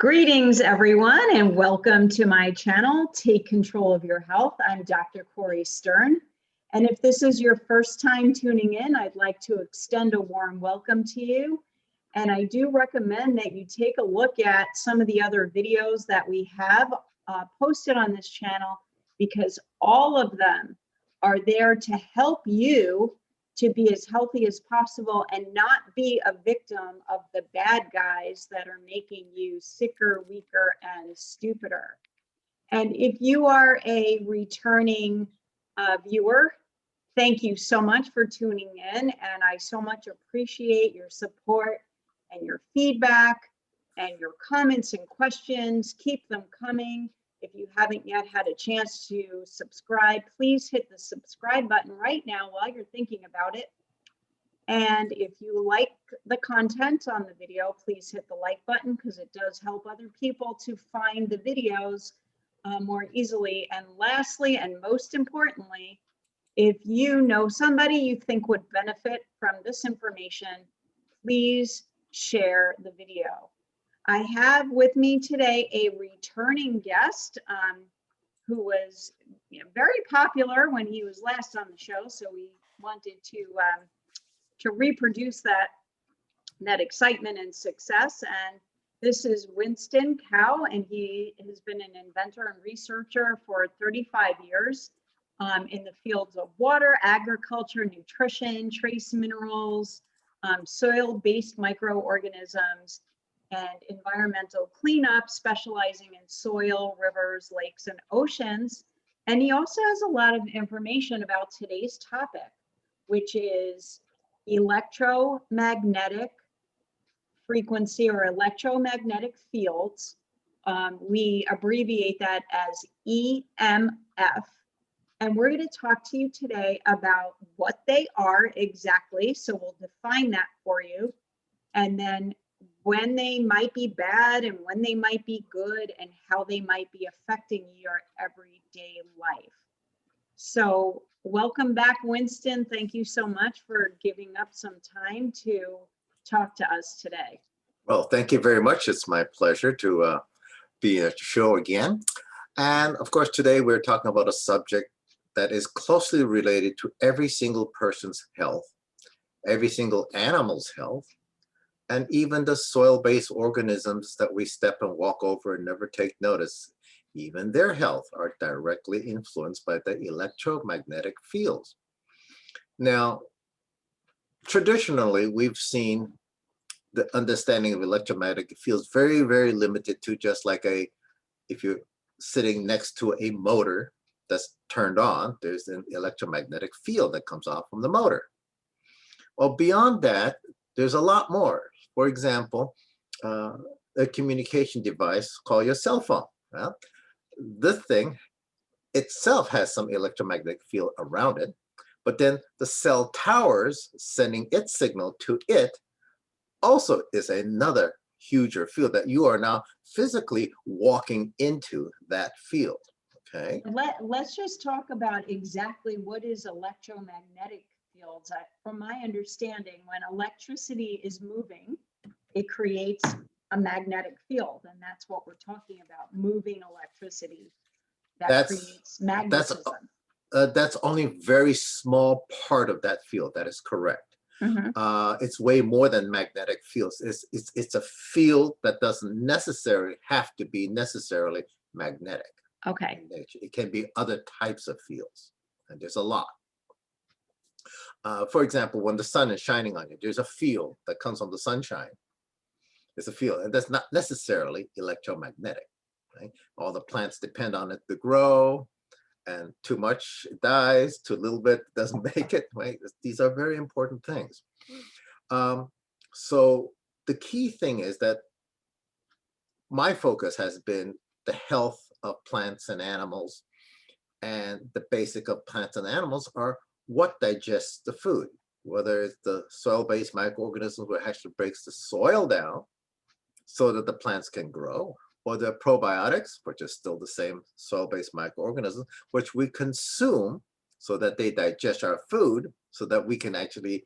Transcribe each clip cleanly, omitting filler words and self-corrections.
Greetings, everyone, and welcome to my channel, Take Control of Your Health. I'm Dr. Corey Stern, and if this is your first time tuning in, I'd like to extend a warm welcome to you. And I do recommend that you take a look at some of the other videos that we have posted on this channel, because all of them are there to help you to be as healthy as possible and not be a victim of the bad guys that are making you sicker, weaker, and stupider. And if you are a returning viewer, thank you so much for tuning in. And I so much appreciate your support and your feedback and your comments and questions. Keep them coming. If you haven't yet had a chance to subscribe, please hit the subscribe button right now while you're thinking about it. And if you like the content on the video, please hit the like button, because it does help other people to find the videos more easily. And lastly, and most importantly, if you know somebody you think would benefit from this information, please share the video. I have with me today a returning guest who was very popular when he was last on the show, so we wanted to reproduce that excitement and success. And this is Winston Kao, and he has been an inventor and researcher for 35 years in the fields of water, agriculture, nutrition, trace minerals, soil-based microorganisms, and environmental cleanup, specializing in soil, rivers, lakes, and oceans. And he also has a lot of information about today's topic, which is electromagnetic frequency or electromagnetic fields. We abbreviate that as EMF. And we're going to talk to you today about what they are exactly. So we'll define that for you. And then when they might be bad and when they might be good, and how they might be affecting your everyday life. So welcome back, Winston. Thank you so much for giving up some time to talk to us today. Well, thank you very much. It's my pleasure to be at the show again. And of course, today we're talking about a subject that is closely related to every single person's health, every single animal's health, and even the soil-based organisms that we step and walk over and never take notice. Even their health are directly influenced by the electromagnetic fields. Now, traditionally, we've seen the understanding of electromagnetic fields very, very limited to just like if you're sitting next to a motor that's turned on, there's an electromagnetic field that comes off from the motor. Well, beyond that, there's a lot more. For example, a communication device called your cell phone. Well, this thing itself has some electromagnetic field around it, but then the cell towers sending its signal to it also is another huger field that you are now physically walking into that field. Okay. Let's just talk about exactly what is electromagnetic fields. From my understanding, when electricity is moving, it creates a magnetic field, and that's what we're talking about, moving electricity that creates magnetism. That's only a very small part of that field. That is correct. Mm-hmm. It's way more than magnetic fields. It's a field that doesn't necessarily have to be necessarily magnetic. Okay. It can be other types of fields, and there's a lot. For example, when the sun is shining on you, there's a field that comes from the sunshine. It's a field, and that's not necessarily electromagnetic. Right? All the plants depend on it to grow, and too much it dies, too little bit doesn't make it. Right? These are very important things. So the key thing is that my focus has been the health of plants and animals, and the basic of plants and animals are what digests the food, whether it's the soil-based microorganisms, which actually breaks the soil down so that the plants can grow, or the probiotics, which is still the same soil-based microorganisms, which we consume so that they digest our food so that we can actually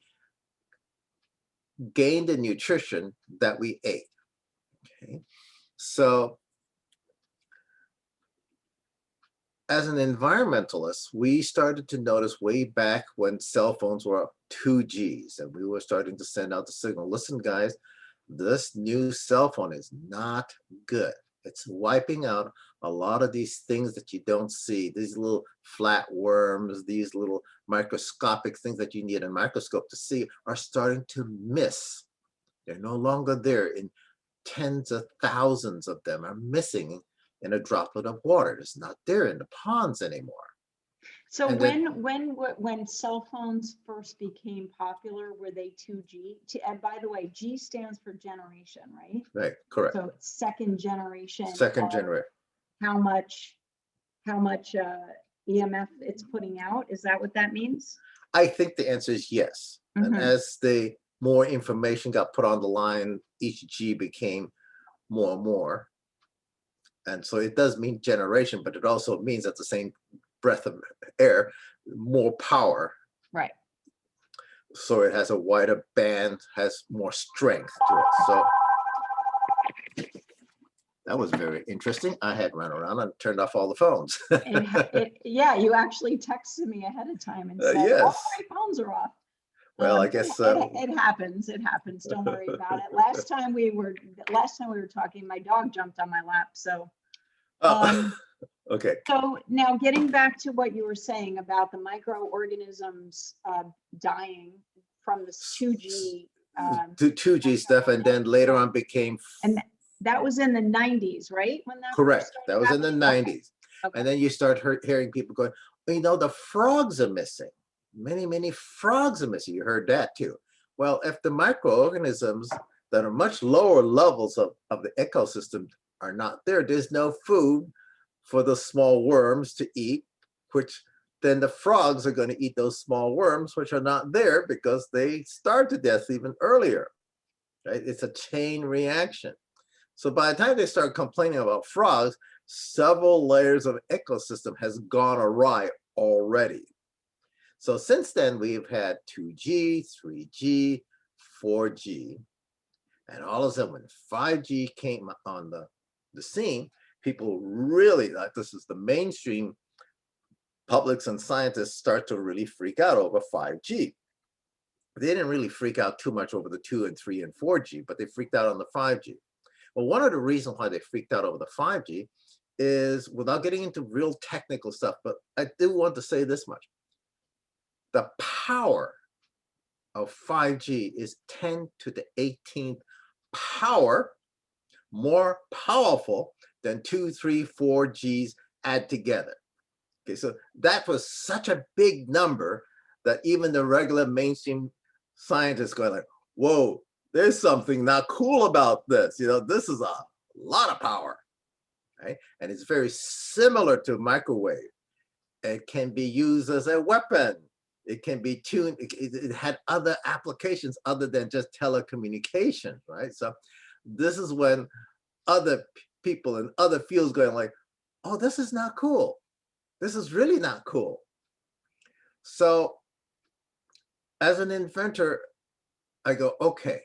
gain the nutrition that we ate. Okay. So as an environmentalist, we started to notice way back when cell phones were 2Gs and we were starting to send out the signal. Listen, guys, this new cell phone is not good. It's wiping out a lot of these things that you don't see, these little flat worms, these little microscopic things that you need a microscope to see are starting to miss. They're no longer there. In tens of thousands of them are missing in a droplet of water. It's not there in the ponds anymore. So And when cell phones first became popular, were they 2G? And by the way, G stands for generation, right? Right, correct. So it's second generation. Second generation. How much EMF it's putting out? Is that what that means? I think the answer is yes. And as the more information got put on the line, each G became more and more. And so it does mean generation, but it also means at the same breath of air, more power. Right. So it has a wider band, has more strength to it. So that was very interesting. I had run around and turned off all the phones. Yeah, you actually texted me ahead of time and said, yes. all my phones are off. Well, I guess it happens. It happens. Don't worry about it. Last time we were talking, my dog jumped on my lap. So, okay. So now getting back to what you were saying about the microorganisms dying from this 2G. To 2G stuff, and then later on became. And that was in the 90s, right? When that correct. That was happening? In the 90s. Okay. And then you start hearing people going, well, you know, the frogs are missing. Many frogs are missing. You heard that too. Well, if the microorganisms that are much lower levels of the ecosystem are not there, there's no food for the small worms to eat, which then the frogs are going to eat those small worms, which are not there because they starve to death even earlier, right? It's a chain reaction. So by the time they start complaining about frogs, several layers of ecosystem has gone awry already. So since then, we've had 2G, 3G, 4G, and all of a sudden when 5G came on the scene, people really, like, this is the mainstream publics and scientists start to really freak out over 5G. They didn't really freak out too much over the 2 and 3 and 4G, but they freaked out on the 5G. Well, one of the reasons why they freaked out over the 5G is, without getting into real technical stuff, but I do want to say this much. The power of 5G is 10 to the 18th power, more powerful than 2, 3, 4Gs add together. Okay, so that was such a big number that even the regular mainstream scientists going like, whoa, there's something not cool about this. You know, this is a lot of power, right? And it's very similar to microwave. It can be used as a weapon. It can be tuned. It had other applications other than just telecommunication, right? So this is when other people in other fields going like, oh, this is not cool. This is really not cool. So as an inventor, I go, okay,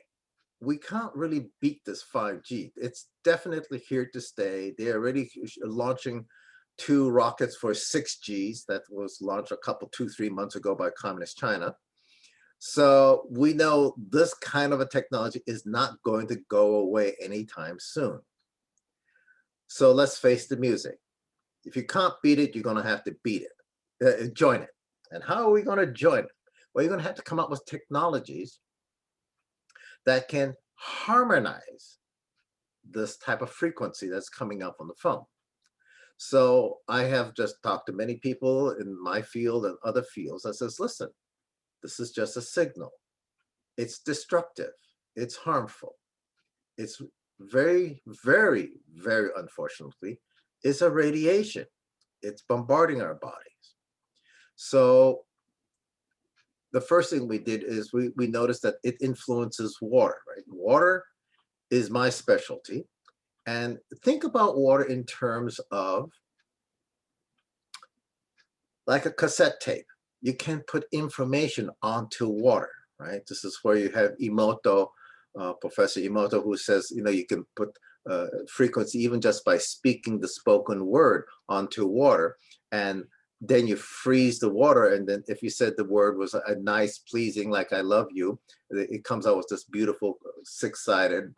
we can't really beat this 5G. It's definitely here to stay. They're already launching 2 rockets for 6Gs that was launched a couple, 2-3 months ago by communist China. So we know this kind of a technology is not going to go away anytime soon. So let's face the music. If you can't beat it, you're going to have to beat it, join it. And how are we going to join it? Well, you're going to have to come up with technologies that can harmonize this type of frequency that's coming up on the phone. So I have just talked to many people in my field and other fields that says, listen, this is just a signal. It's destructive. It's harmful. It's very, very, very unfortunately, it's a radiation. It's bombarding our bodies. So the first thing we did is we noticed that it influences water, right? Water is my specialty. And think about water in terms of like a cassette tape. You can put information onto water, right? This is where you have Emoto Professor Emoto, who says, you can put frequency even just by speaking the spoken word onto water, and then you freeze the water, and then if you said the word was a nice, pleasing, like I love you, it comes out with this beautiful six-sided,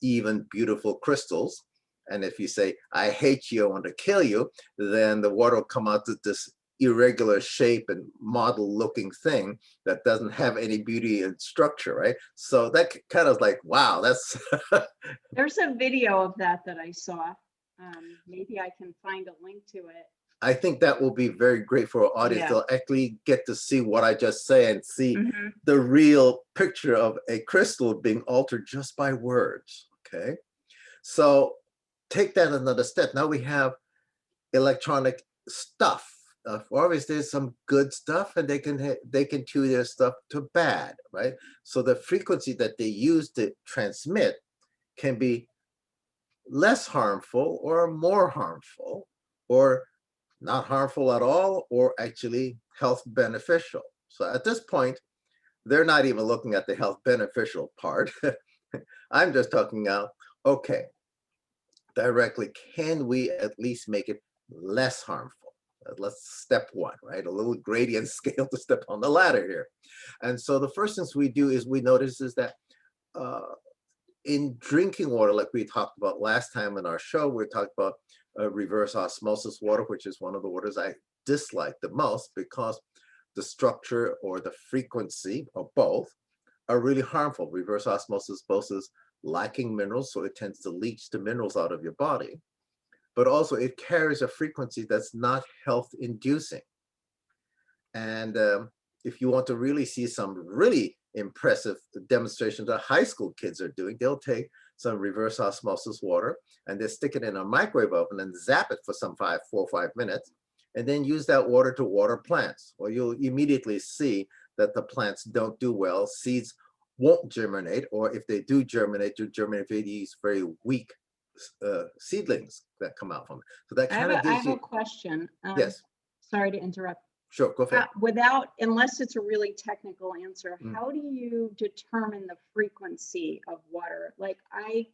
even beautiful crystals. And if you say, I hate you, I want to kill you, then the water will come out with this irregular shape and model looking thing that doesn't have any beauty and structure, right? So that kind of like, wow, that's There's a video of that I saw. Maybe I can find a link to it. I think that will be very great for our audience. Yeah. They'll actually get to see what I just say and see Mm-hmm. the real picture of a crystal being altered just by words. Okay, so take that another step. Now we have electronic stuff. Obviously, there's some good stuff, and they can tune their stuff to bad, right? So the frequency that they use to transmit can be less harmful or more harmful, or not harmful at all, or actually health beneficial. So at this point, they're not even looking at the health beneficial part. I'm just talking out, okay, directly, can we at least make it less harmful? Let's step one, right? A little gradient scale to step on the ladder here. And so the first things we do is we notice is that in drinking water, like we talked about last time in our show, we talked about reverse osmosis water, which is one of the waters I dislike the most because the structure or the frequency or both are really harmful. Reverse osmosis both is lacking minerals, so it tends to leach the minerals out of your body, but also it carries a frequency that's not health inducing. And if you want to really see some really impressive demonstrations that high school kids are doing, they'll take some reverse osmosis water and they stick it in a microwave oven and zap it for some 4 or 5 minutes, and then use that water to water plants. Well, you'll immediately see that the plants don't do well. Seeds won't germinate, or if they do germinate, you germinate these very weak seedlings that come out from it. So that kind of gives you. I have a question. Yes. Sorry to interrupt. Sure, go ahead. Unless it's a really technical answer, how do you determine the frequency of water? Like I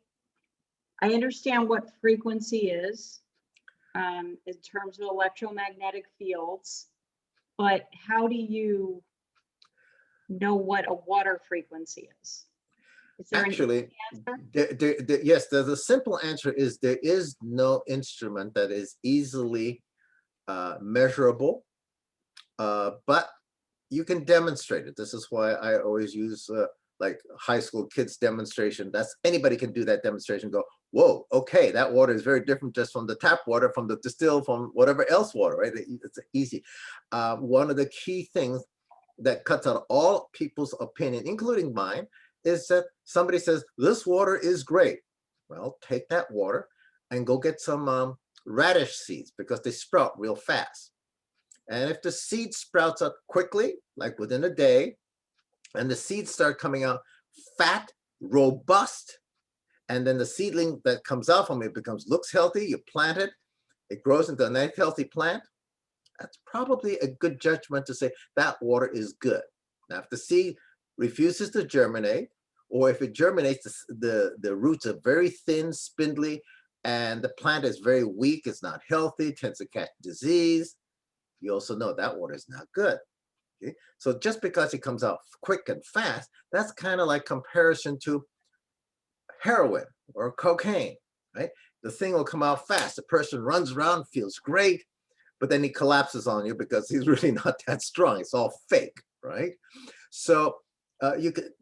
understand what frequency is in terms of electromagnetic fields, but how do you know what a water frequency is? Is there Actually, an answer? yes, the simple answer is there is no instrument that is easily measurable, but you can demonstrate it. This is why I always use like high school kids demonstration. That's anybody can do that demonstration. Go, whoa, okay, that water is very different just from the tap water, from the distilled, from whatever else water, right? It's easy. One of the key things that cuts out all people's opinion, including mine, is that somebody says this water is great. Well, take that water and go get some radish seeds because they sprout real fast. And if the seed sprouts up quickly, like within a day, and the seeds start coming out fat, robust, and then the seedling that comes out from it looks healthy, you plant it, it grows into a nice healthy plant, that's probably a good judgment to say that water is good. Now, if the seed refuses to germinate, or if it germinates, the roots are very thin, spindly, and the plant is very weak, it's not healthy, tends to catch disease, you also know that water is not good. Okay? So just because it comes out quick and fast, that's kind of like comparison to heroin or cocaine, right? The thing will come out fast. The person runs around, feels great, but then he collapses on you because he's really not that strong. It's all fake, right? So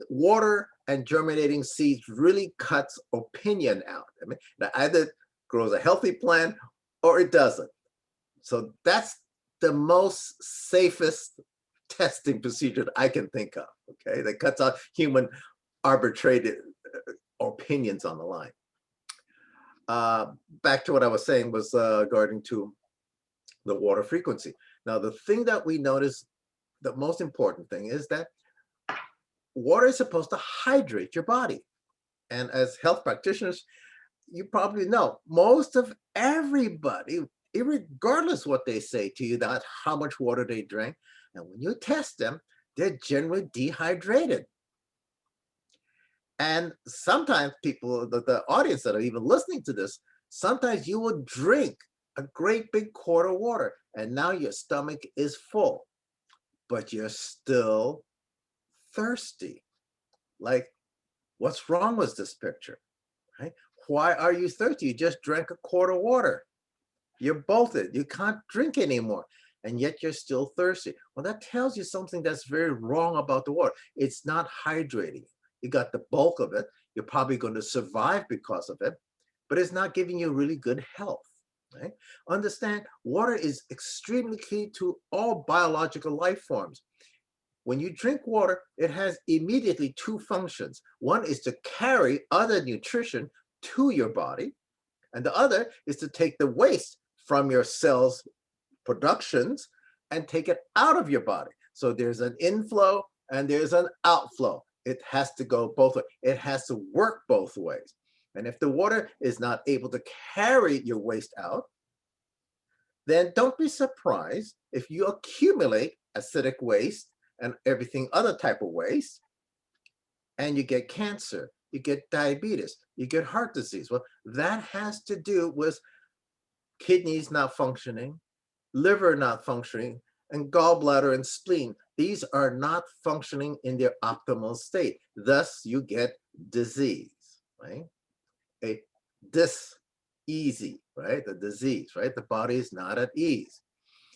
water and germinating seeds really cuts opinion out. I mean, it either grows a healthy plant or it doesn't. So that's the most safest testing procedure that I can think of, okay? That cuts out human arbitrated opinions on the line. Back to what I was saying was regarding to the water frequency. Now, the thing that we notice, the most important thing is that water is supposed to hydrate your body. And as health practitioners, you probably know most of everybody, regardless what they say to you, that how much water they drink, and when you test them, they're generally dehydrated. And sometimes people, the audience that are even listening to this, sometimes you will drink a great big quart of water and now your stomach is full, but you're still thirsty. Like, what's wrong with this picture, right? Why are you thirsty? You just drank a quart of water. You're bolted. You can't drink anymore. And yet you're still thirsty. Well, that tells you something that's very wrong about the water. It's not hydrating. You got the bulk of it. You're probably going to survive because of it, but it's not giving you really good health. Right? Understand, water is extremely key to all biological life forms. When you drink water, it has immediately two functions. One is to carry other nutrition to your body, and the other is to take the waste from your cells' productions and take it out of your body. So there's an inflow and there's an outflow. It has to go both ways. It has to work both ways. And if the water is not able to carry your waste out, then don't be surprised if you accumulate acidic waste and everything other type of waste, and you get cancer, you get diabetes, you get heart disease. Well, that has to do with kidneys not functioning, liver not functioning, and gallbladder and spleen. These are not functioning in their optimal state. Thus, you get disease, right? A dis-easy, right? The disease, right? The body is not at ease.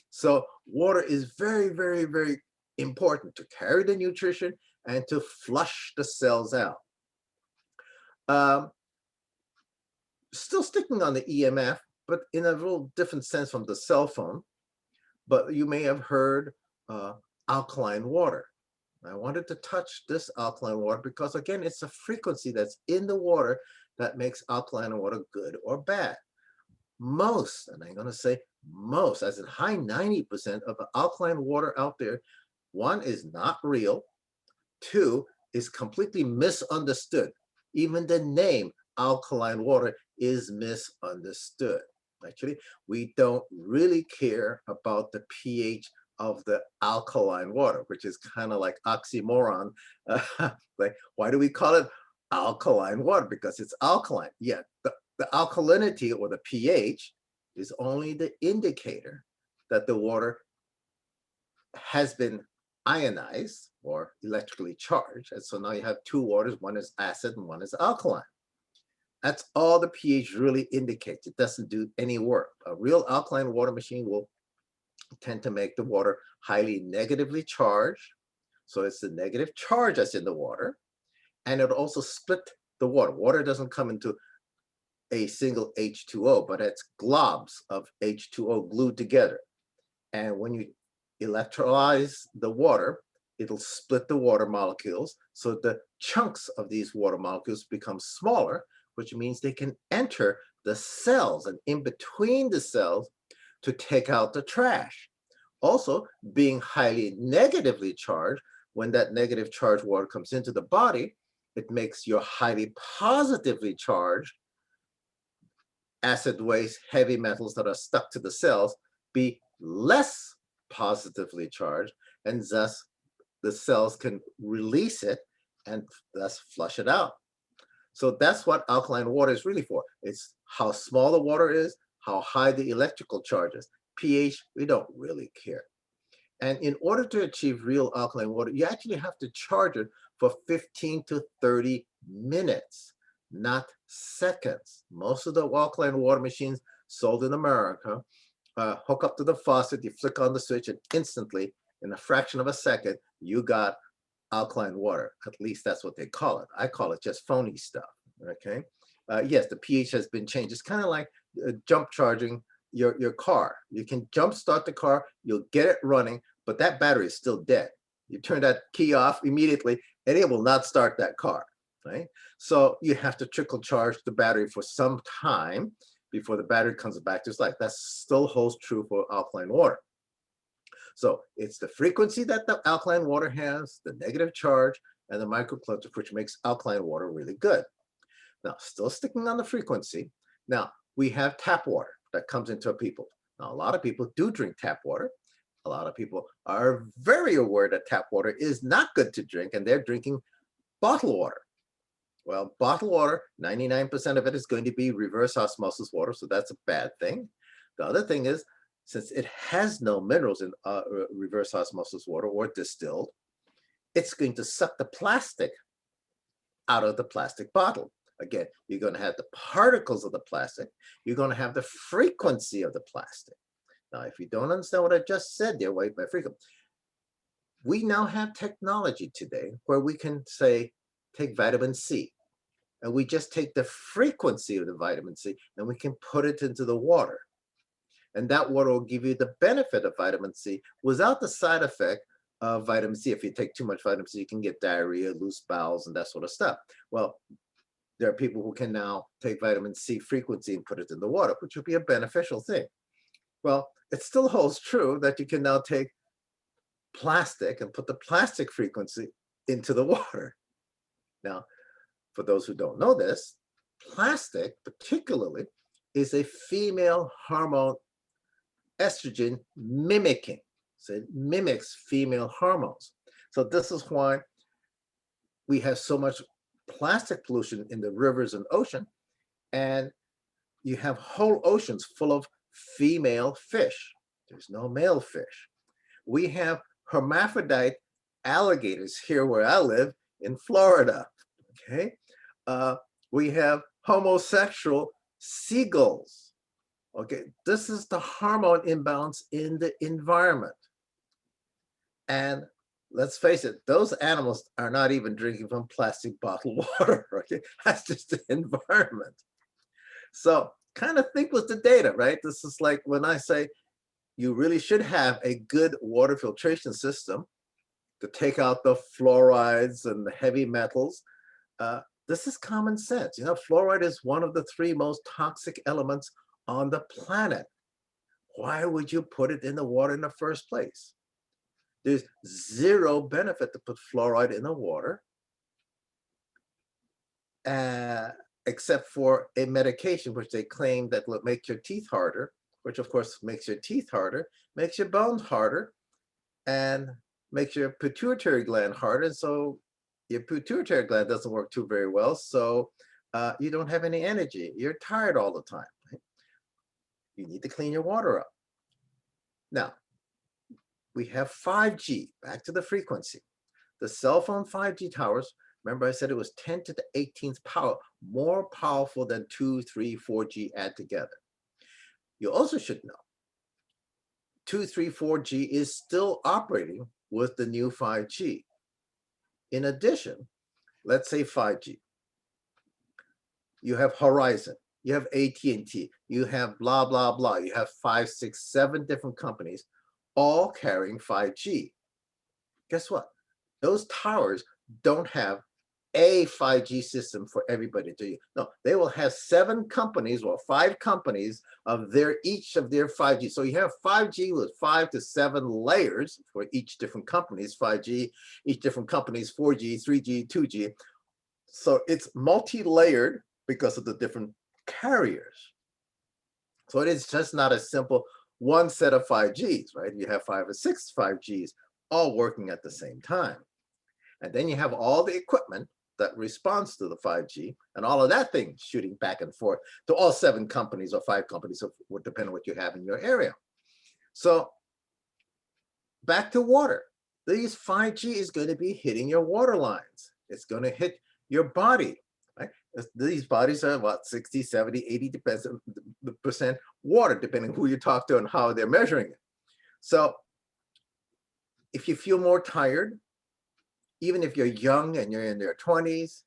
So water is very, very, very important to carry the nutrition and to flush the cells out. Still sticking on the EMF, but in a little different sense from the cell phone. But you may have heard alkaline water. I wanted to touch this alkaline water because, again, it's a frequency that's in the water that makes alkaline water good or bad. Most, and I'm going to say most, as in high 90% of the alkaline water out there, one, is not real. Two, is completely misunderstood. Even the name alkaline water is misunderstood. Actually, we don't really care about the pH of the alkaline water, which is kind of like oxymoron. Like, why do we call it alkaline water? Because it's alkaline. Yeah, the alkalinity or the pH is only the indicator that the water has been ionized or electrically charged. And so now you have two waters, one is acid and one is alkaline. That's all the pH really indicates. It doesn't do any work. A real alkaline water machine will tend to make the water highly negatively charged. So it's the negative charge that's in the water. And it'll also split the water. Water doesn't come into a single H2O, but it's globs of H2O glued together. And when you electrolyze the water, it'll split the water molecules so the chunks of these water molecules become smaller, which means they can enter the cells and in between the cells to take out the trash. Also, being highly negatively charged, when that negative charged water comes into the body, it makes your highly positively charged acid waste, heavy metals that are stuck to the cells be less positively charged, and thus the cells can release it and thus flush it out. So that's what alkaline water is really for. It's how small the water is, how high the electrical charge is. pH, we don't really care. And in order to achieve real alkaline water, you actually have to charge it for 15 to 30 minutes, not seconds. Most of the alkaline water machines sold in America hook up to the faucet, you flick on the switch, and instantly, in a fraction of a second, you got alkaline water. At least that's what they call it. I call it just phony stuff, okay? Yes, the pH has been changed. It's kind of like jump charging your car. You can jump start the car, you'll get it running, but that battery is still dead. You turn that key off immediately, and it will not start that car, right? So you have to trickle charge the battery for some time before the battery comes back to life. That still holds true for alkaline water. So it's the frequency that the alkaline water has, the negative charge, and the microplunger, which makes alkaline water really good. Now, still sticking on the frequency. Now, we have tap water that comes into people. Now, a lot of people do drink tap water. A lot of people are very aware that tap water is not good to drink, and they're drinking bottled water. Well, bottled water, 99% of it is going to be reverse osmosis water, so that's a bad thing. The other thing is, since it has no minerals in reverse osmosis water or distilled, it's going to suck the plastic out of the plastic bottle. Again, you're going to have the particles of the plastic. You're going to have the frequency of the plastic. Now, if you don't understand what I just said there, wait, by frequency, we now have technology today where we can say, take vitamin C, and we just take the frequency of the vitamin C and we can put it into the water. And that water will give you the benefit of vitamin C without the side effect of vitamin C. If you take too much vitamin C, you can get diarrhea, loose bowels, and that sort of stuff. Well, there are people who can now take vitamin C frequency and put it in the water, which would be a beneficial thing. Well, it still holds true that you can now take plastic and put the plastic frequency into the water. Now, for those who don't know this, plastic particularly is a female hormone estrogen mimicking. So it mimics female hormones. So this is why we have so much plastic pollution in the rivers and ocean, and you have whole oceans full of female fish. There's no male fish. We have hermaphrodite alligators here where I live in Florida. Okay, we have homosexual seagulls. Okay, this is the hormone imbalance in the environment. And let's face it, those animals are not even drinking from plastic bottled water. Okay, that's just the environment. So kind of think with the data, right? This is like when I say you really should have a good water filtration system to take out the fluorides and the heavy metals. This is common sense. You know, fluoride is one of the 3 most toxic elements on the planet. Why would you put it in the water in the first place? There's zero benefit to put fluoride in the water, except for a medication which they claim that will make your teeth harder, which of course makes your teeth harder, makes your bones harder, and makes your pituitary gland harder. And so your pituitary gland doesn't work too very well. So you don't have any energy. You're tired all the time. Right? You need to clean your water up. Now, we have 5G, back to the frequency. The cell phone 5G towers, remember I said it was 10 to the 18th power, more powerful than 2, 3, 4G add together. You also should know 2, 3, 4G is still operating with the new 5G. In addition, let's say 5G. You have Horizon, you have AT&T, you have blah, blah, blah. You have 5, 6, 7 different companies all carrying 5G. Guess what? Those towers don't have a 5G system for everybody to use. No, they will have 7 companies or 5 companies of each of their 5G. So you have 5G with 5 to 7 layers for each different companies, 5G, each different companies, 4G, 3G, 2G. So it's multi-layered because of the different carriers. So it is just not a simple one set of 5Gs, right? You have 5 or 6 5Gs all working at the same time. And then you have all the equipment that responds to the 5G and all of that thing shooting back and forth to all 7 companies or 5 companies, so would depend on what you have in your area. So back to water. These 5G is going to be hitting your water lines. It's going to hit your body. Right? These bodies are about 60, 70, 80% water, depending who you talk to and how they're measuring it. So if you feel more tired, even if you're young and you're in your 20s,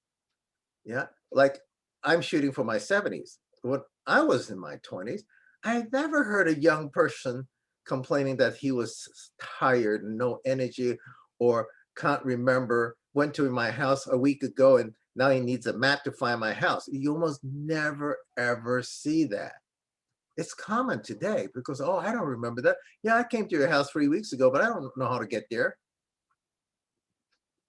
yeah, like I'm shooting for my 70s. When I was in my 20s, I never heard a young person complaining that he was tired and no energy or can't remember, went to my house a week ago and now he needs a map to find my house. You almost never, ever see that. It's common today because, oh, I don't remember that. Yeah, I came to your house 3 weeks ago, but I don't know how to get there.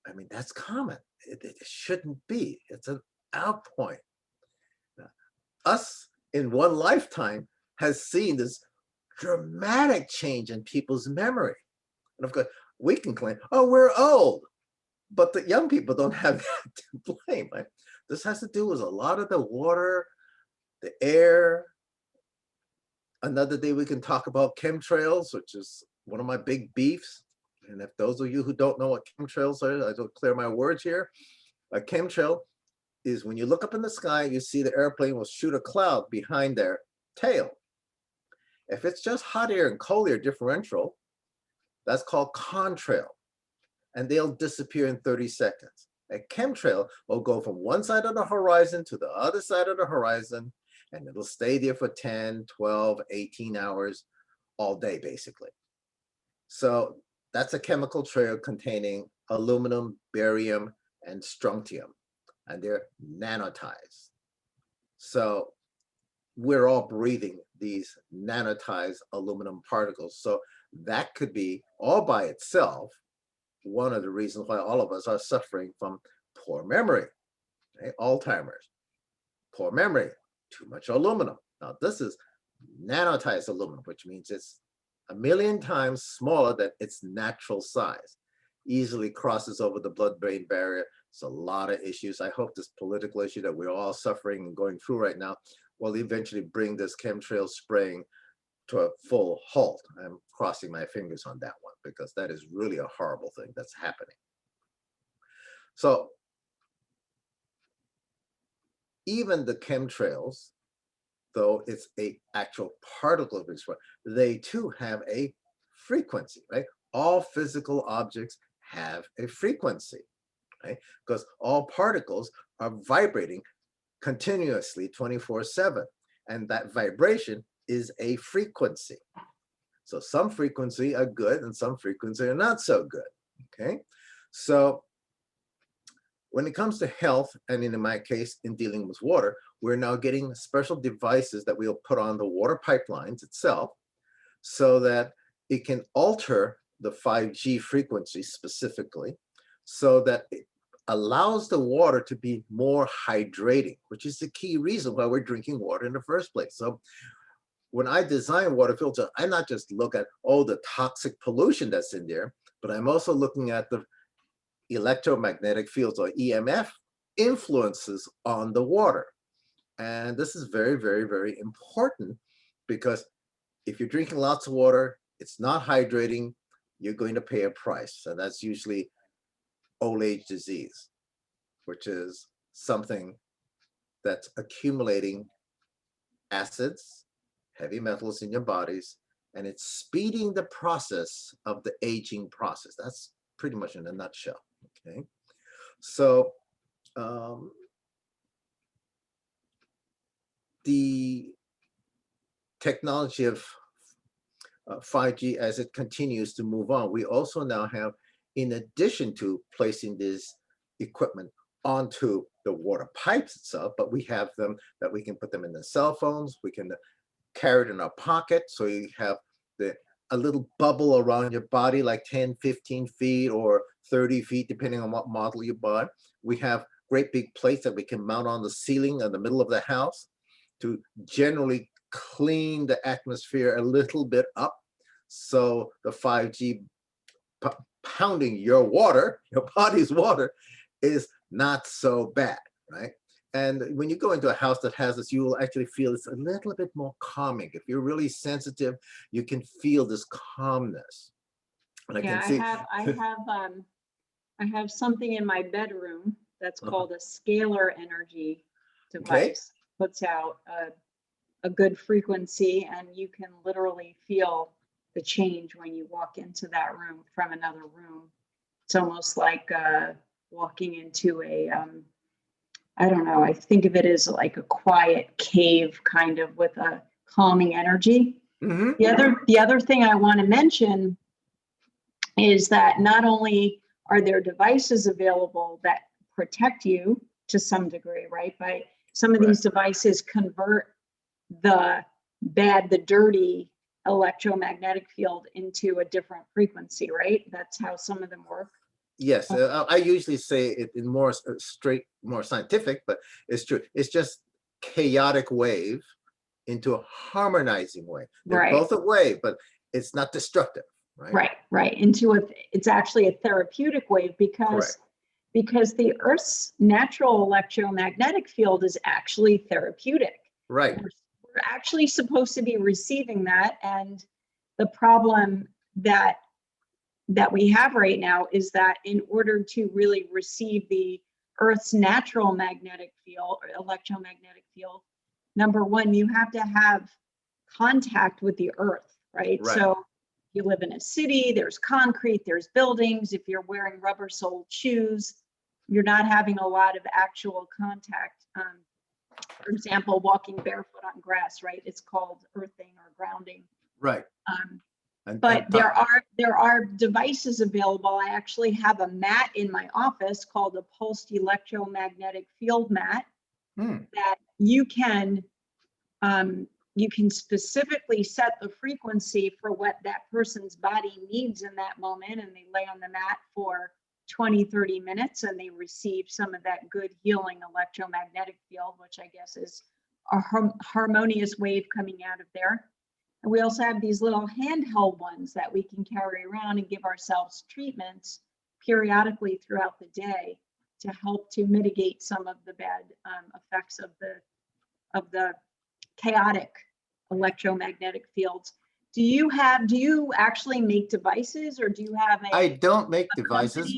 I mean, that's common. It shouldn't be. It's an out point. Us in one lifetime has seen this dramatic change in people's memory. And of course, we can claim, oh, we're old. But the young people don't have that to blame. Right? This has to do with a lot of the water, the air. Another day we can talk about chemtrails, which is one of my big beefs. And if those of you who don't know what chemtrails are, I don't clear my words here. A chemtrail is when you look up in the sky, you see the airplane will shoot a cloud behind their tail. If it's just hot air and cold air differential, that's called contrail, and they'll disappear in 30 seconds. A chemtrail will go from one side of the horizon to the other side of the horizon, and it'll stay there for 10, 12, 18 hours all day, basically. So that's a chemical trail containing aluminum, barium, and strontium, and they're nanotized. So we're all breathing these nanotized aluminum particles. So that could be all by itself one of the reasons why all of us are suffering from poor memory, okay? Alzheimer's, poor memory, too much aluminum. Now this is nanotized aluminum, which means it's 1,000,000 times smaller than its natural size. Easily crosses over the blood-brain barrier. It's a lot of issues. I hope this political issue that we're all suffering and going through right now will eventually bring this chemtrail spraying to a full halt. I'm crossing my fingers on that one because that is really a horrible thing that's happening. So even the chemtrails, though it's a actual particle of expression, they too have a frequency, right? All physical objects have a frequency, right? Because all particles are vibrating continuously 24/7, and that vibration is a frequency. So some frequency are good and some frequency are not so good, okay? So when it comes to health, and in my case, in dealing with water, we're now getting special devices that we'll put on the water pipelines itself so that it can alter the 5G frequency specifically so that it allows the water to be more hydrating, which is the key reason why we're drinking water in the first place. So when I design water filters, I not just look at, oh, the toxic pollution that's in there, but I'm also looking at the electromagnetic fields, or EMF, influences on the water. And this is very, very, very important because if you're drinking lots of water, it's not hydrating, you're going to pay a price. And that's usually old age disease, which is something that's accumulating acids, heavy metals in your bodies, and it's speeding the process of the aging process. That's pretty much in a nutshell, okay? So the technology of 5G, as it continues to move on, we also now have, in addition to placing this equipment onto the water pipes itself, but we have them that we can put them in the cell phones, we can carry it in our pocket, so you have a little bubble around your body, like 10, 15 feet or 30 feet, depending on what model you buy. We have great big plates that we can mount on the ceiling in the middle of the house to generally clean the atmosphere a little bit up, so the 5G pounding your water, your body's water, is not so bad, right? And when you go into a house that has this, you will actually feel it's a little bit more calming. If you're really sensitive, you can feel this calmness. And I have something in my bedroom that's called a scalar energy device. Okay. Puts out a good frequency, and you can literally feel the change when you walk into that room from another room. It's almost like walking into a I don't know, I think of it as like a quiet cave, kind of, with a calming energy. Mm-hmm. The other thing I want to mention is that not only are there devices available that protect you to some degree, right? By some of these devices convert the bad, the dirty electromagnetic field into a different frequency, right? That's how some of them work. Yes, I usually say it in more straight, more scientific, but it's true. It's just chaotic wave into a harmonizing wave. They're both a wave, but it's not destructive, right? Right. It's actually a therapeutic wave because because the Earth's natural electromagnetic field is actually therapeutic. Right. We're actually supposed to be receiving that, and the problem that we have right now is that in order to really receive the Earth's natural magnetic field or electromagnetic field, number one, you have to have contact with the Earth, right? So you live in a city, there's concrete, there's buildings. If you're wearing rubber-soled shoes, you're not having a lot of actual contact. For example, walking barefoot on grass, right? It's called earthing or grounding. Right. But there are devices available. I actually have a mat in my office called a pulsed electromagnetic field mat that you can specifically set the frequency for what that person's body needs in that moment, and they lay on the mat for 20-30 minutes and they receive some of that good healing electromagnetic field, which I guess is a harmonious wave coming out of there. And we also have these little handheld ones that we can carry around and give ourselves treatments periodically throughout the day to help to mitigate some of the bad effects of the chaotic electromagnetic fields. Do you actually make devices, or do you have I don't make devices,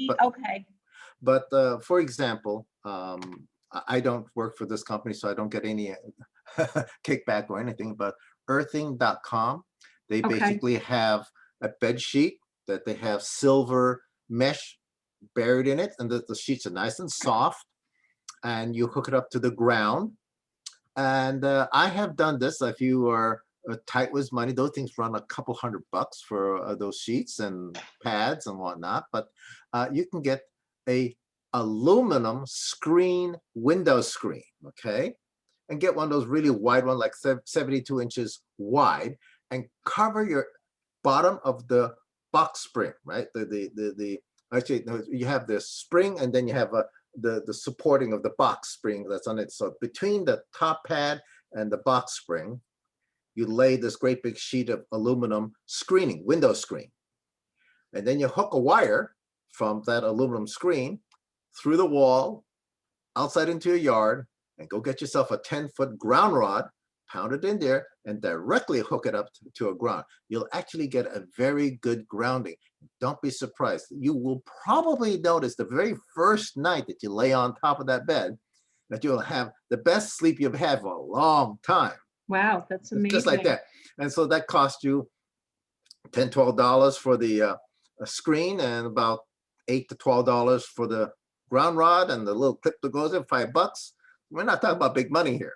but for example, I don't work for this company, so I don't get any kickback or anything, but earthing.com, they basically have a bed sheet that they have silver mesh buried in it, and the sheets are nice and soft, and you hook it up to the ground. And I have done this. If you are tight with money, those things run a couple $100 for those sheets and pads and whatnot, but you can get a aluminum screen, window screen, okay? And get one of those really wide ones, like 72 inches wide, and cover your bottom of the box spring, right? Actually, you have the spring, and then you have the supporting of the box spring that's on it. So between the top pad and the box spring, you lay this great big sheet of aluminum screening, window screen. And then you hook a wire from that aluminum screen through the wall, outside into your yard, and go get yourself a 10-foot ground rod, pound it in there, and directly hook it up to a ground. You'll actually get a very good grounding. Don't be surprised. You will probably notice the very first night that you lay on top of that bed that you'll have the best sleep you've had for a long time. Wow, that's amazing. Just like that. And so that cost you $10, $12 for the screen, and about $8 to $12 for the ground rod and the little clip that goes in, $5. We're not talking about big money here.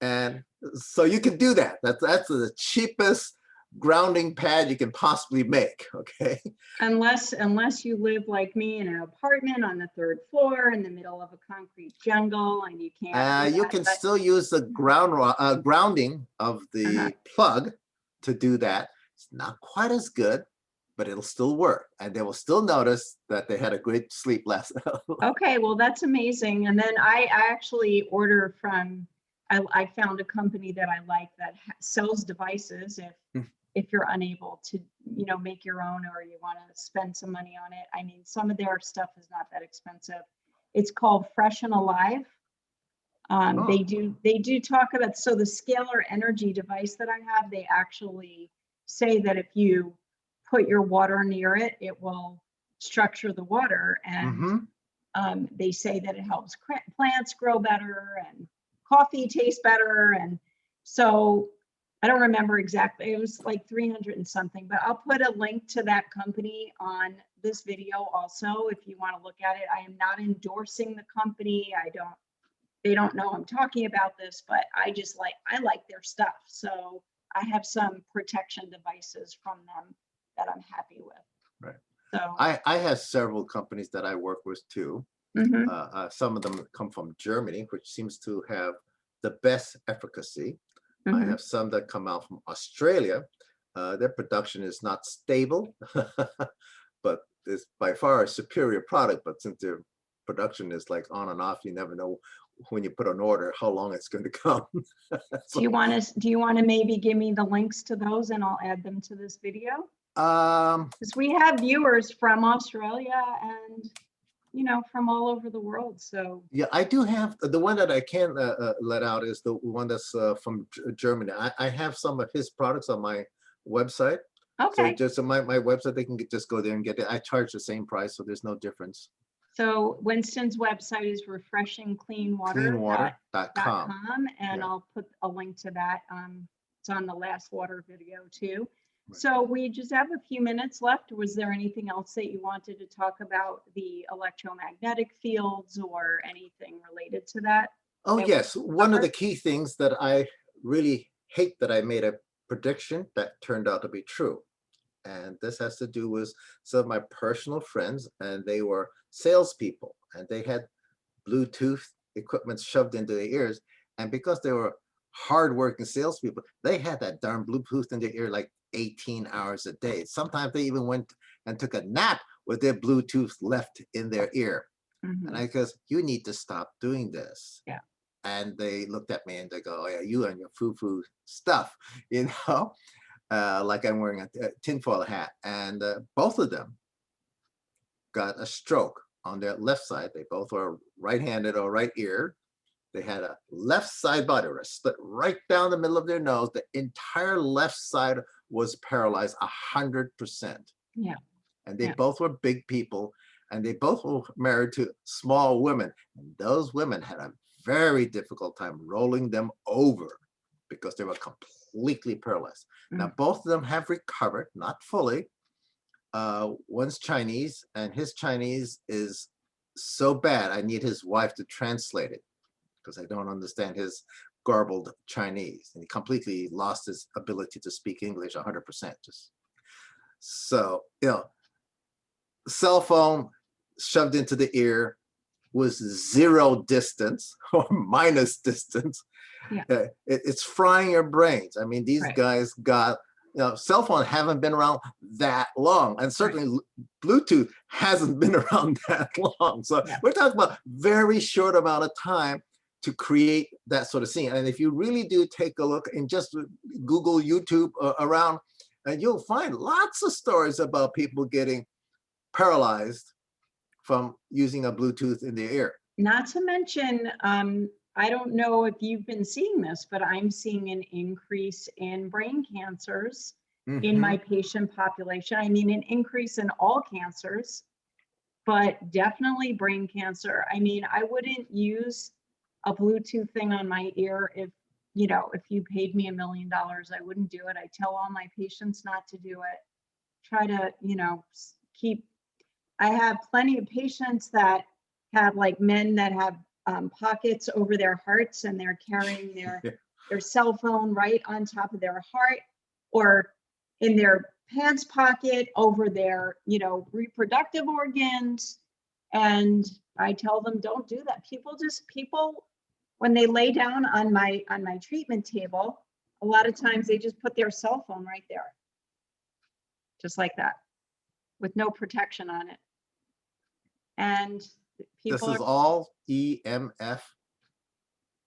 And so you can do that. That's the cheapest grounding pad you can possibly make, okay? Unless you live like me in an apartment on the 3rd floor in the middle of a concrete jungle, and you can't. You can still use the grounding of the plug to do that. It's not quite as good, but it'll still work, and they will still notice that they had a great sleep last night. Okay, well, that's amazing. And then I actually order from, I found a company that I like that sells devices if you're unable to, make your own, or you want to spend some money on it. I mean, some of their stuff is not that expensive. It's called Fresh and Alive. They do talk about, so the scalar energy device that I have, they actually say that if you put your water near it, it will structure the water. And they say that it helps plants grow better and coffee tastes better. And so I don't remember exactly, it was like 300 and something, but I'll put a link to that company on this video also if you want to look at it. I am not endorsing the company. They don't know I'm talking about this, but I like their stuff. So I have some protection devices from them that I'm happy with. Right. So I have several companies that I work with too. Some of them come from Germany, which seems to have the best efficacy. I have some that come out from Australia. Their production is not stable, but it's by far a superior product. But since their production is like on and off, you never know when you put an order how long it's going to come. So, do you want to maybe give me the links to those, and I'll add them to this video? Because we have viewers from Australia and you know, from all over the world. So Yeah, I do have the one that I can let out is the one that's from Germany. I have some of his products on my website. So okay. just on my website, they can just go there and get it. I charge the same price, so there's no difference. So Winston's website is refreshingcleanwater.com, Cleanwater.com. and Yeah. I'll put a link to that. It's on the last water video too. Right. So we just have a few minutes left. Was there anything else that you wanted to talk about the electromagnetic fields or anything related to that? Oh, that we yes. One of the covered? key things that I really hate that I made a prediction that turned out to be true. And this has to do with some of my personal friends, and they were salespeople, and they had Bluetooth equipment shoved into their ears. And because they were hardworking salespeople, they had that darn Bluetooth in their ear like 18 hours a day. Sometimes they even went and took a nap with their Bluetooth left in their ear. And Mhm. I goes, you need to stop doing this. Yeah. And they looked at me and they go, oh yeah, you and your foo-foo stuff, you know, like I'm wearing a tinfoil hat. And both of them got a stroke on their left side. They both were right-handed or right ear. They had a left side body rest, split right down the middle of their nose. The entire left side was paralyzed 100%. Yeah. And they Yeah. both were big people, and they both were married to small women. And those women had a very difficult time rolling them over because they were completely paralyzed. Now, both of them have recovered, not fully. One's Chinese, and his Chinese is so bad, I need his wife to translate it because I don't understand his garbled Chinese. And he completely lost his ability to speak English 100%. Just so, you know, cell phone shoved into the ear was zero distance or minus distance. Yeah. It's frying your brains. I mean, these Right. guys got, you know, cell phones haven't been around that long, and certainly Bluetooth hasn't been around that long. So Yeah. we're talking about very short amount of time to create that sort of scene. And if you really do take a look and just Google YouTube around, and you'll find lots of stories about people getting paralyzed from using a Bluetooth in their ear. Not to mention, I don't know if you've been seeing this, but I'm seeing an increase in brain cancers in my patient population. I mean, an increase in all cancers, but definitely brain cancer. I mean, I wouldn't use a Bluetooth thing on my ear if, you know, if you paid me $1 million, I wouldn't do it. I tell all my patients not to do it. Try to, you know, I have plenty of patients that have like men that have pockets over their hearts, and they're carrying their cell phone right on top of their heart or in their pants pocket over their, you know, reproductive organs. And I tell them, don't do that. People, when they lay down on my treatment table, a lot of times they just put their cell phone right there, just like that, with no protection on it. And This people is all EMF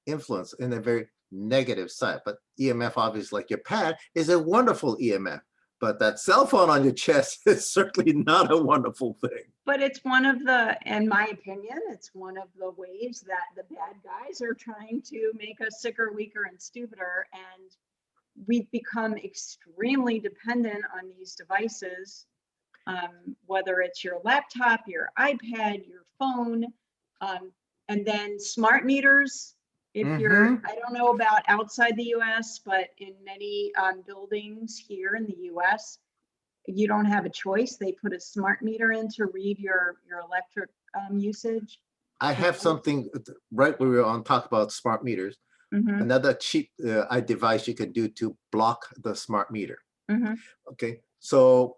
influence in a very negative side. But EMF, obviously, like your pad, is a wonderful EMF. But that cell phone on your chest is certainly not a wonderful thing. But it's one of the, in my opinion, it's one of the ways that the bad guys are trying to make us sicker, weaker, and stupider. And we've become extremely dependent on these devices, whether it's your laptop, your iPad, your phone, and then smart meters. If you're, I don't know about outside the US, but in many buildings here in the US, you don't have a choice. They put a smart meter in to read your electric usage. I have something right where we're on talk about smart meters. Another cheap device you can do to block the smart meter. Okay, so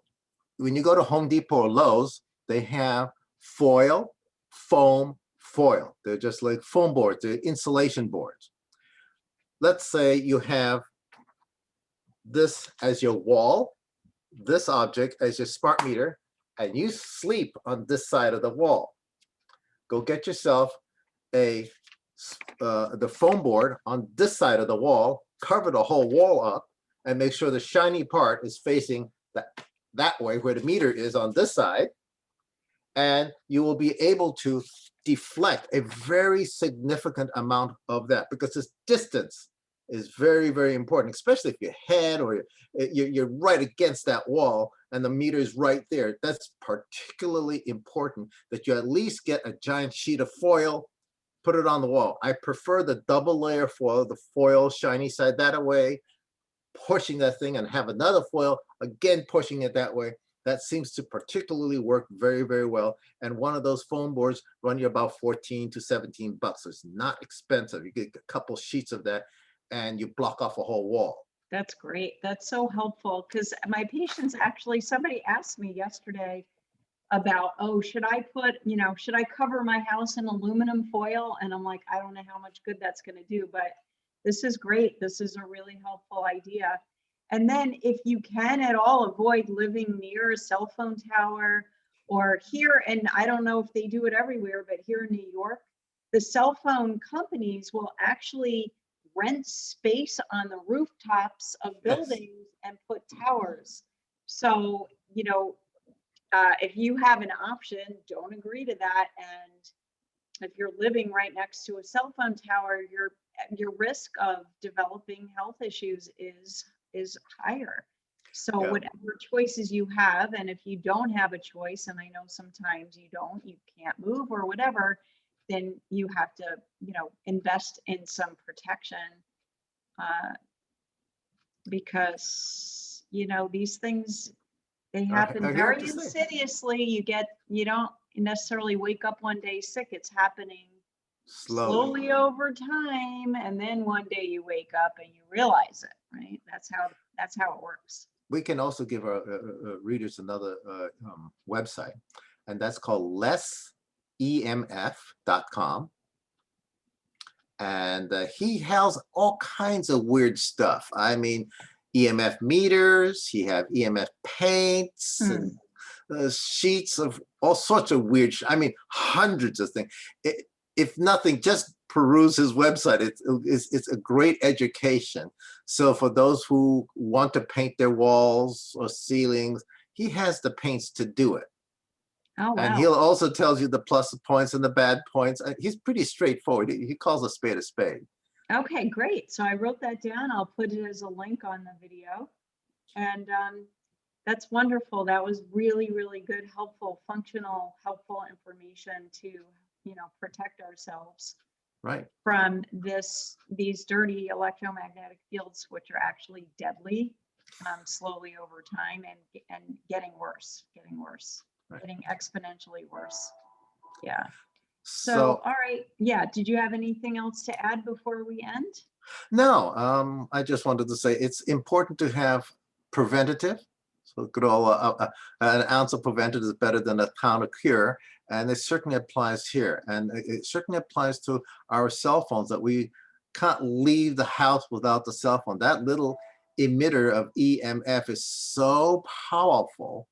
when you go to Home Depot or Lowe's, they have foil, foam, foil. They're just like foam boards, they're insulation boards. Let's say you have this as your wall, this object as your smart meter, and you sleep on this side of the wall. Go get yourself the foam board on this side of the wall, cover the whole wall up, and make sure the shiny part is facing that way where the meter is on this side. and you will be able to deflect a very significant amount of that, because this distance is very, very important, especially if your head or you're right against that wall and the meter is right there. That's particularly important that you at least get a giant sheet of foil, put it on the wall. I prefer the double layer foil, the foil shiny side that away, pushing that thing, and have another foil again pushing it that way. That seems to particularly work very, very well. And one of those foam boards run you about 14 to 17 bucks. So it's not expensive. You get a couple sheets of that and you block off a whole wall. That's great. That's so helpful, because my patients actually, somebody asked me yesterday about, oh, should I put, should I cover my house in aluminum foil? And I'm like, I don't know how much good that's going to do, but this is great. This is a really helpful idea. And then if you can at all avoid living near a cell phone tower, or here, and I don't know if they do it everywhere, but here in New York, the cell phone companies will actually rent space on the rooftops of buildings and put towers. So, if you have an option, don't agree to that. And if you're living right next to a cell phone tower, your risk of developing health issues is higher. So whatever choices you have, and if you don't have a choice, and I know sometimes you can't move or whatever, then you have to, invest in some protection, because, these things, they happen very insidiously. You don't necessarily wake up one day sick. It's happening slowly over time, and then one day you wake up and you realize it, right? That's how it works. We can also give our readers another website, and that's called lessemf.com. And he has all kinds of weird stuff. I mean, EMF meters, he have EMF paints, and sheets of all sorts of weird, hundreds of things. If nothing, just peruse his website. It's a great education. So for those who want to paint their walls or ceilings, he has the paints to do it. Oh, wow. And he'll also tells you the plus points and the bad points. He's pretty straightforward. He calls a spade a spade. Okay, great. So I wrote that down. I'll put it as a link on the video. And that's wonderful. That was really, really good, helpful, functional, helpful information to, protect ourselves from these dirty electromagnetic fields, which are actually deadly, slowly over time, and getting worse, getting exponentially worse. Yeah. So, all right. Yeah. Did you have anything else to add before we end? No, I just wanted to say it's important to have preventative. So good old an ounce of preventative is better than a pound of cure. And it certainly applies here. And it certainly applies to our cell phones, that we can't leave the house without the cell phone. That little emitter of EMF is so powerful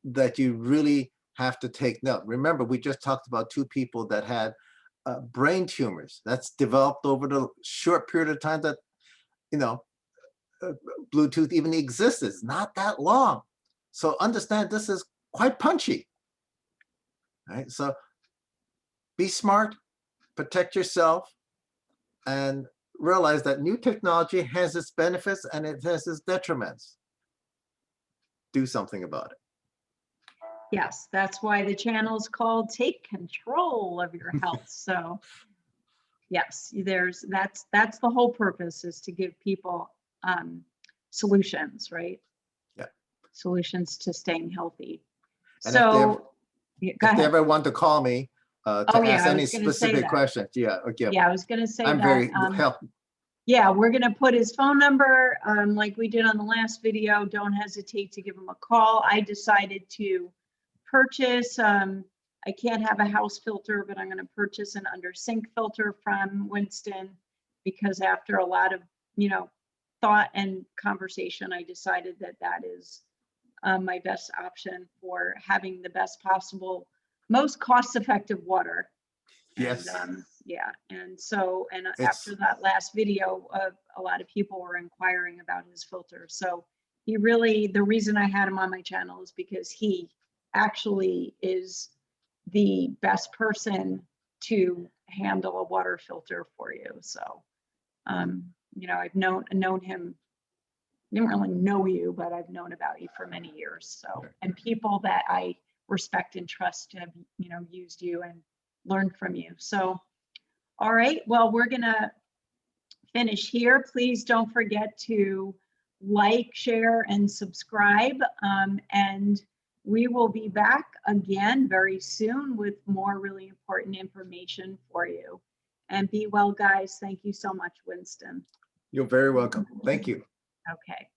that you really have to take note. Remember, we just talked about two people that had brain tumors. That's developed over the short period of time that, Bluetooth even exists. It's not that long. So understand this is quite punchy. Right? So be smart, protect yourself, and realize that new technology has its benefits and it has its detriments. Do something about it. Yes, that's why the channel is called Take Control of Your Health. So yes, that's the whole purpose, is to give people solutions, right? Yeah. Solutions to staying healthy. And so if they ever want to call me to ask any specific questions, yeah, I was going to say I'm very helpful. Yeah, we're going to put his phone number, like we did on the last video. Don't hesitate to give him a call. I decided to purchase, I can't have a house filter, but I'm going to purchase an under sink filter from Winston, because after a lot of, thought and conversation, I decided that is my best option for having the best possible, most cost-effective water. Yes. And, yeah. And so, after that last video, a lot of people were inquiring about his filter. So the reason I had him on my channel is because he actually is the best person to handle a water filter for you. So, you know, I've known him, didn't really know you, but I've known about you for many years. So, and people that I respect and trust have, you know, used you and learned from you. So, all right, well, we're gonna finish here. Please don't forget to like, share, and subscribe. And we will be back again very soon with more really important information for you. And be well, guys. Thank you so much, Winston. You're very welcome. Thank you. Okay.